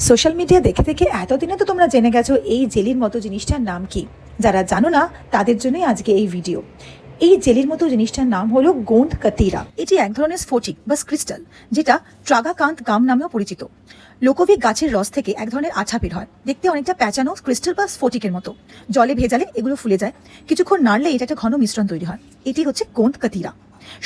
Social media দেখে দেখে এতদিনে তো তোমরা জেনে গেছো এই জেলির মতো জিনিসটার নাম কি। যারা জানো না তাদের জন্যই আজকে এই ভিডিও। এই জেলির মতো জিনিসটার নাম হলো গোঁদ কাতিরা। এটি এক ধরনের স্ফটিক বা ক্রিস্টাল, যেটা ট্রাগাকান্ত গাম নামেও পরিচিত। লোকোভিক গাছের রস থেকে এক ধরনের আঠা বের হয়, দেখতে অনেকটা প্যাঁচানো ক্রিস্টাল বা স্ফটিকের মতো। জলে ভেজালে এগুলো ফুলে যায়, কিছুক্ষণ নাড়লে এটা একটা ঘন মিশ্রণ তৈরি হয়। এটি হচ্ছে গোঁদ কাতিরা।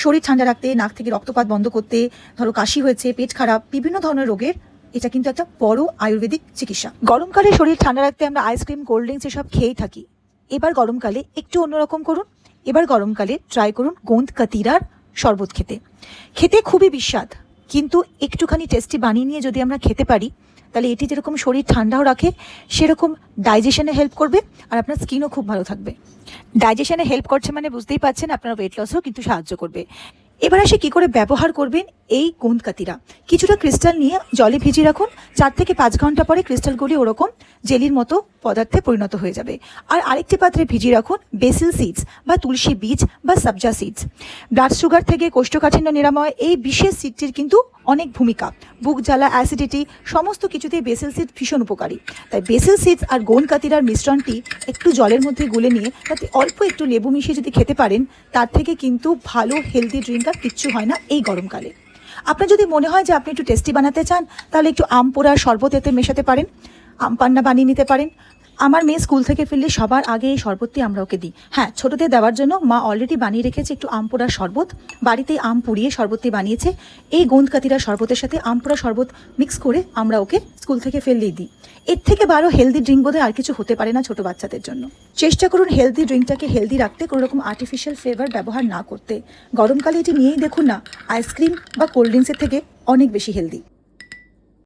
শরীর ঠান্ডা রাখতে, নাক থেকে রক্তপাত বন্ধ করতে, ধরো কাশি হয়েছে, পেট খারাপ, বিভিন্ন ধরনের রোগের এটা কিন্তু একটা বড় আয়ুর্বেদিক চিকিৎসা। গরমকালে শরীর ঠান্ডা রাখতে আমরা আইসক্রিম, কোল্ড ড্রিঙ্কস এসব খেয়েই থাকি। এবার গরমকালে একটু অন্যরকম করুন। এবার গরমকালে ট্রাই করুন গোঁদ কাতিরার শরবত খেতে। খেতে খুবই বিস্বাদ, কিন্তু একটুখানি টেস্টি বানিয়ে নিয়ে যদি আমরা খেতে পারি, তাহলে এটি যেরকম শরীর ঠান্ডাও রাখে, সেরকম ডাইজেশনে হেল্প করবে, আর আপনার স্কিনও খুব ভালো থাকবে। ডাইজেশনে হেল্প করছে মানে বুঝতেই পারছেন, আপনার ওয়েট লসেও কিন্তু সাহায্য করবে। এবার আসে কী করে ব্যবহার করবেন এই গোঁদ কাতিরা। কিছুটা ক্রিস্টাল নিয়ে জলে ভিজিয়ে রাখুন, 4 থেকে 5 ঘন্টা পরে ক্রিস্টালগুলি ওরকম জেলির মতো পদার্থে পরিণত হয়ে যাবে। আর আরেকটি পাত্রে ভিজিয়ে রাখুন বেসিল সিডস বা তুলসী বীজ বা সবজা সিডস। ব্লাড সুগার থেকে কোষ্ঠকাঠিন্য নিরাময় এই বিশেষ সিডটির কিন্তু অনেক ভূমিকা। বুক জ্বালা, অ্যাসিডিটি সমস্ত কিছুতেই বেসিল সিড ভীষণ উপকারী। তাই বেসিল সিডস আর গোঁদ কাতিরার মিশ্রণটি একটু জলের মধ্যে গুলে নিয়ে তাতে অল্প একটু লেবু মিশিয়ে যদি খেতে পারেন, তার থেকে কিন্তু ভালো হেলদি ড্রিঙ্ক আর কিচ্ছু হয় না এই গরমকালে। আপনার যদি মনে হয় যে আপনি একটু টেস্টি বানাতে চান, তাহলে একটু আম পোড়ার শরবত এতে মেশাতে পারেন, আম পান্না বানিয়ে নিতে পারেন। আমার মেয়ে স্কুল থেকে ফিরলে সবার আগে এই শরবতটি আমরা ওকে দিই। হ্যাঁ, ছোটোদের দেওয়ার জন্য মা অলরেডি বানিয়ে রেখেছে একটু আম পোড়ার শরবত। বাড়িতেই আম পুড়িয়ে শরবতটি বানিয়েছে। এই গোঁদ কাতিরা শরবতের সাথে আম পোড়া শরবত মিক্স করে আমরা ওকে স্কুল থেকে ফেললেই দিই। এর থেকে ভালো হেলদি ড্রিঙ্ক বোধহয় আর কিছু হতে পারে না ছোটো বাচ্চাদের জন্য। চেষ্টা করুন হেলদি ড্রিঙ্কটাকে হেলদি রাখতে, কোনো রকম আর্টিফিশিয়াল ফ্লেভার ব্যবহার না করতে। গরমকালে এটি নিয়েই দেখুন না, আইসক্রিম বা কোল্ড ড্রিঙ্কসের থেকে অনেক বেশি হেলদি।